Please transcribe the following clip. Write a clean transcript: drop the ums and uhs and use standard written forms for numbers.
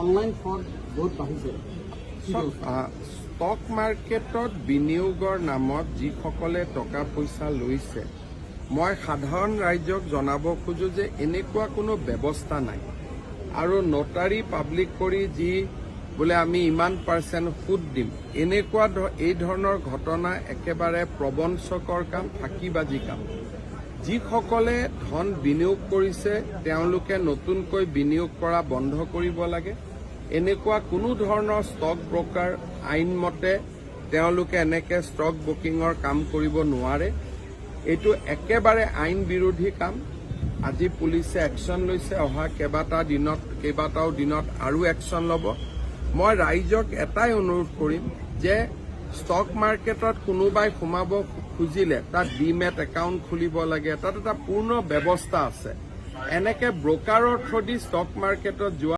Online fraud বহুত বাঢ়িছে। Stock মাৰ্কেটত বিনিয়োগৰ নামত যিসকলে টকা পইচা লৈছে, মই সাধাৰণ ৰাইজক জনাব খোজো যে এনেকুৱা কোনো ব্যৱস্থা নাই। আৰু নোটাৰী পাব্লিক কৰি যি বোলে আমি ইমান % সুদ দিম, এনেকুৱা এই ধৰণৰ ঘটনা একেবাৰে প্ৰবঞ্চকৰ কাম, ফাঁকিবাজি কাম। যিসকলে ধন বিনিয়োগ কৰিছে তেওঁলোকে নতুনকৈ বিনিয়োগ কৰা বন্ধ কৰিব লাগে। এনেকুৱা কোনো ধৰণৰ ষ্টক ব্ৰকাৰ আইনমতে তেওঁলোকে এনেকে ষ্টক ব্ৰকিঙৰ কাম কৰিব নোৱাৰে। এইটো একেবাৰে আইন বিৰোধী কাম। আজি পুলিচে একশ্যন লৈছে, অহা কেইবাটাও দিনত আৰু একশ্যন ল'ব। মই ৰাইজক এটাই অনুৰোধ কৰিম যে ষ্টক মাৰ্কেটত কোনোবাই সোমাব খুজিলে তাত ডিমেট একাউণ্ট খুলিব লাগে, তাত এটা পূৰ্ণ ব্যৱস্থা আছে। এনেকে ব্ৰকাৰৰ থ্ৰুদি ষ্টক মাৰ্কেটত যোৱা